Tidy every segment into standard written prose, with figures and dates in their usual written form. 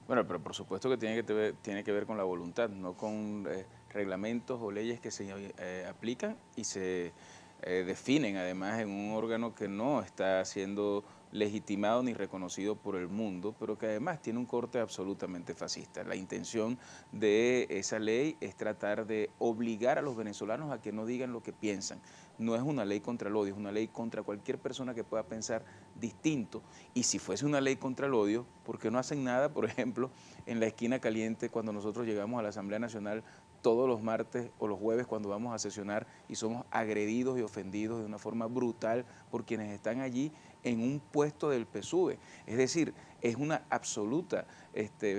Bueno, pero por supuesto que tiene que ver con la voluntad, no con reglamentos o leyes que se aplican y se definen además en un órgano que no está siendo legitimado ni reconocido por el mundo, pero que además tiene un corte absolutamente fascista. La intención de esa ley es tratar de obligar a los venezolanos a que no digan lo que piensan. No es una ley contra el odio, es una ley contra cualquier persona que pueda pensar distinto. Y si fuese una ley contra el odio, ¿por qué no hacen nada, por ejemplo, en la esquina caliente cuando nosotros llegamos a la Asamblea Nacional todos los martes o los jueves cuando vamos a sesionar y somos agredidos y ofendidos de una forma brutal por quienes están allí en un puesto del PSUV? Es decir, es una absoluta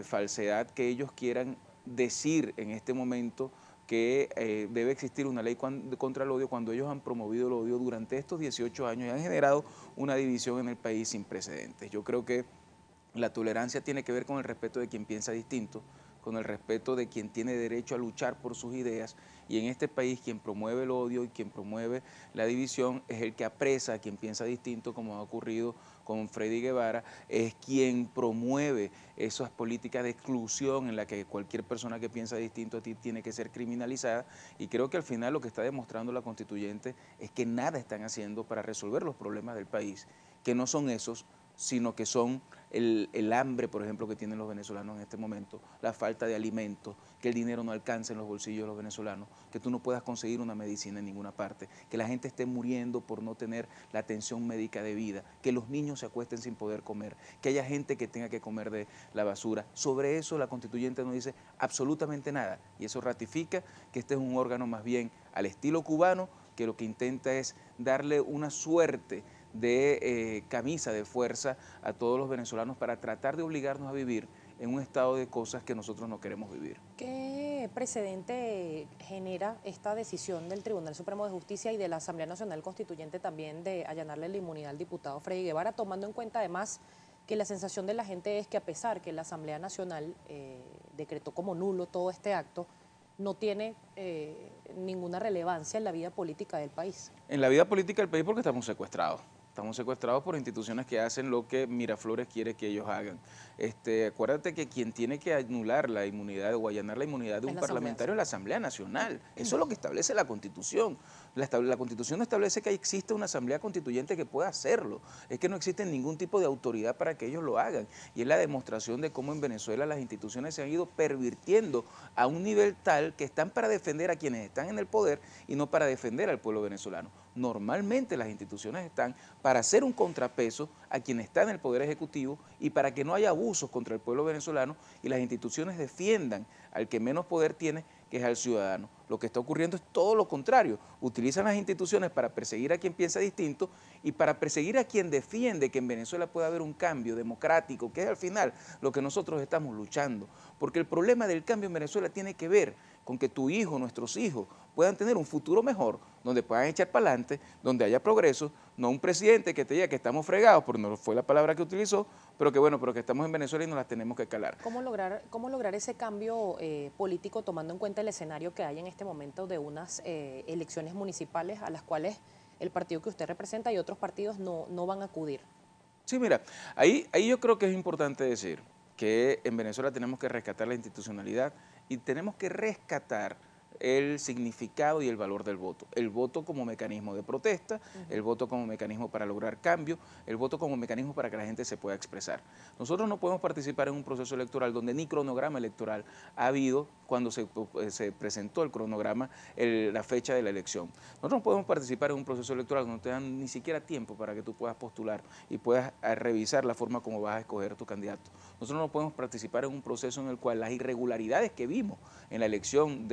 falsedad que ellos quieran decir en este momento que debe existir una ley contra el odio cuando ellos han promovido el odio durante estos 18 años y han generado una división en el país sin precedentes. Yo creo que la tolerancia tiene que ver con el respeto de quien piensa distinto, con el respeto de quien tiene derecho a luchar por sus ideas, y en este país quien promueve el odio y quien promueve la división es el que apresa a quien piensa distinto, como ha ocurrido con Freddy Guevara, es quien promueve esas políticas de exclusión en la que cualquier persona que piensa distinto a ti tiene que ser criminalizada, y creo que al final lo que está demostrando la constituyente es que nada están haciendo para resolver los problemas del país, que no son esos, sino que son el hambre, por ejemplo, que tienen los venezolanos en este momento, la falta de alimentos, que el dinero no alcance en los bolsillos de los venezolanos, que tú no puedas conseguir una medicina en ninguna parte, que la gente esté muriendo por no tener la atención médica debida, que los niños se acuesten sin poder comer, que haya gente que tenga que comer de la basura. Sobre eso la constituyente no dice absolutamente nada, y eso ratifica que este es un órgano más bien al estilo cubano, que lo que intenta es darle una suerte de camisa de fuerza a todos los venezolanos para tratar de obligarnos a vivir en un estado de cosas que nosotros no queremos vivir. ¿Qué precedente genera esta decisión del Tribunal Supremo de Justicia y de la Asamblea Nacional Constituyente también de allanarle la inmunidad al diputado Freddy Guevara, tomando en cuenta además que la sensación de la gente es que a pesar que la Asamblea Nacional decretó como nulo todo este acto, no tiene ninguna relevancia en la vida política del país? En la vida política del país porque estamos secuestrados. Estamos secuestrados por instituciones que hacen lo que Miraflores quiere que ellos hagan. Acuérdate que quien tiene que anular la inmunidad o allanar la inmunidad de Es un la Asamblea, parlamentario sí. es la Asamblea Nacional. Eso es lo que establece la Constitución. La Constitución no establece que existe una Asamblea Constituyente que pueda hacerlo. Es que no existe ningún tipo de autoridad para que ellos lo hagan. Y es la demostración de cómo en Venezuela las instituciones se han ido pervirtiendo a un nivel tal que están para defender a quienes están en el poder y no para defender al pueblo venezolano. Normalmente las instituciones están para hacer un contrapeso a quien está en el Poder Ejecutivo y para que no haya abusos contra el pueblo venezolano y las instituciones defiendan al que menos poder tiene, que es al ciudadano. Lo que está ocurriendo es todo lo contrario. Utilizan las instituciones para perseguir a quien piensa distinto y para perseguir a quien defiende que en Venezuela pueda haber un cambio democrático, que es al final lo que nosotros estamos luchando. Porque el problema del cambio en Venezuela tiene que ver con que tu hijo, nuestros hijos, puedan tener un futuro mejor, donde puedan echar para adelante, donde haya progreso, no un presidente que te diga que estamos fregados, porque no fue la palabra que utilizó, pero que bueno, pero que estamos en Venezuela y nos las tenemos que calar. Cómo lograr ese cambio político tomando en cuenta el escenario que hay en este momento de unas elecciones municipales a las cuales el partido que usted representa y otros partidos no van a acudir? Sí, mira, ahí yo creo que es importante decir que en Venezuela tenemos que rescatar la institucionalidad y tenemos que rescatar el significado y el valor del voto. El voto como mecanismo de protesta, el voto como mecanismo para lograr cambio, el voto como mecanismo para que la gente se pueda expresar. Nosotros no podemos participar en un proceso electoral donde ni cronograma electoral ha habido cuando se presentó el cronograma, la fecha de la elección. Nosotros no podemos participar en un proceso electoral donde no te dan ni siquiera tiempo para que tú puedas postular y puedas revisar la forma como vas a escoger tu candidato. Nosotros no podemos participar en un proceso en el cual las irregularidades que vimos en la elección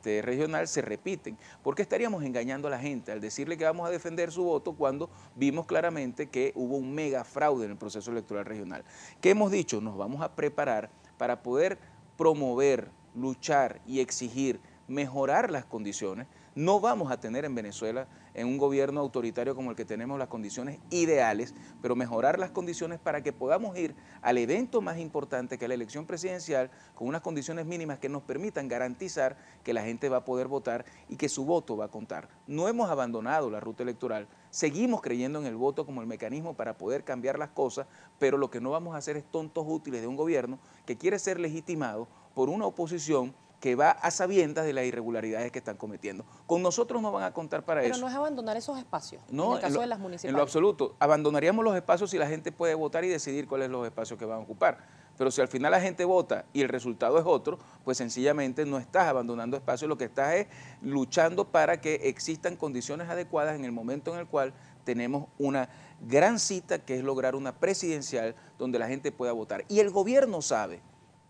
regional se repiten. ¿Por qué estaríamos engañando a la gente al decirle que vamos a defender su voto cuando vimos claramente que hubo un mega fraude en el proceso electoral regional? ¿Qué hemos dicho? Nos vamos a preparar para poder promover, luchar y exigir mejorar las condiciones No vamos a tener en Venezuela, en un gobierno autoritario como el que tenemos, las condiciones ideales, pero mejorar las condiciones para que podamos ir al evento más importante, que es la elección presidencial, con unas condiciones mínimas que nos permitan garantizar que la gente va a poder votar y que su voto va a contar. No hemos abandonado la ruta electoral, seguimos creyendo en el voto como el mecanismo para poder cambiar las cosas, pero lo que no vamos a hacer es tontos útiles de un gobierno que quiere ser legitimado por una oposición que va a sabiendas de las irregularidades que están cometiendo. Con nosotros no van a contar para eso. Pero no es abandonar esos espacios, No, en el caso de las municipales. En lo absoluto. Abandonaríamos los espacios si la gente puede votar y decidir cuáles son los espacios que van a ocupar. Pero si al final la gente vota y el resultado es otro, pues sencillamente no estás abandonando espacios, lo que estás es luchando para que existan condiciones adecuadas en el momento en el cual tenemos una gran cita, que es lograr una presidencial donde la gente pueda votar. Y el gobierno sabe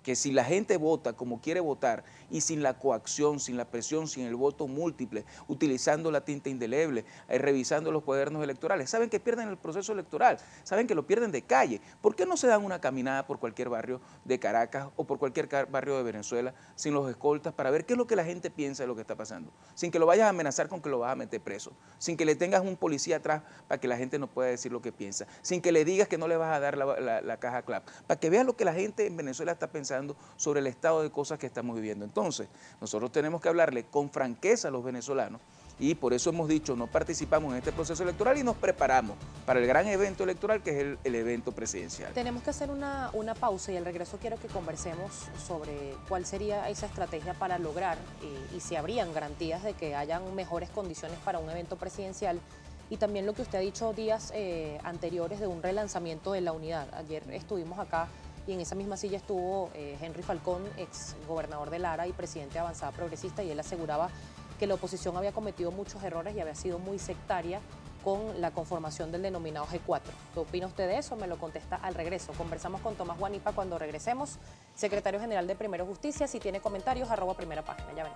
que si la gente vota como quiere votar y sin la coacción, sin la presión, sin el voto múltiple, utilizando la tinta indeleble, revisando los cuadernos electorales, saben que pierden el proceso electoral, saben que lo pierden de calle. ¿Por qué no se dan una caminada por cualquier barrio de Caracas o por cualquier barrio de Venezuela sin los escoltas para ver qué es lo que la gente piensa de lo que está pasando? Sin que lo vayas a amenazar con que lo vas a meter preso, sin que le tengas un policía atrás para que la gente no pueda decir lo que piensa, sin que le digas que no le vas a dar la caja CLAP, para que veas lo que la gente en Venezuela está pensando sobre el estado de cosas que estamos viviendo. Entonces, nosotros tenemos que hablarle con franqueza a los venezolanos y por eso hemos dicho, no participamos en este proceso electoral y nos preparamos para el gran evento electoral que es el evento presidencial. Tenemos que hacer una pausa y al regreso quiero que conversemos sobre cuál sería esa estrategia para lograr y si habrían garantías de que hayan mejores condiciones para un evento presidencial y también lo que usted ha dicho días anteriores de un relanzamiento de la unidad. Ayer estuvimos acá y en esa misma silla estuvo Henry Falcón, ex gobernador de Lara y presidente de Avanzada Progresista, y él aseguraba que la oposición había cometido muchos errores y había sido muy sectaria con la conformación del denominado G4. ¿Qué opina usted de eso? Me lo contesta al regreso. Conversamos con Tomás Guanipa cuando regresemos, secretario general de Primero Justicia. Si tiene comentarios, @primerapágina. Ya ven.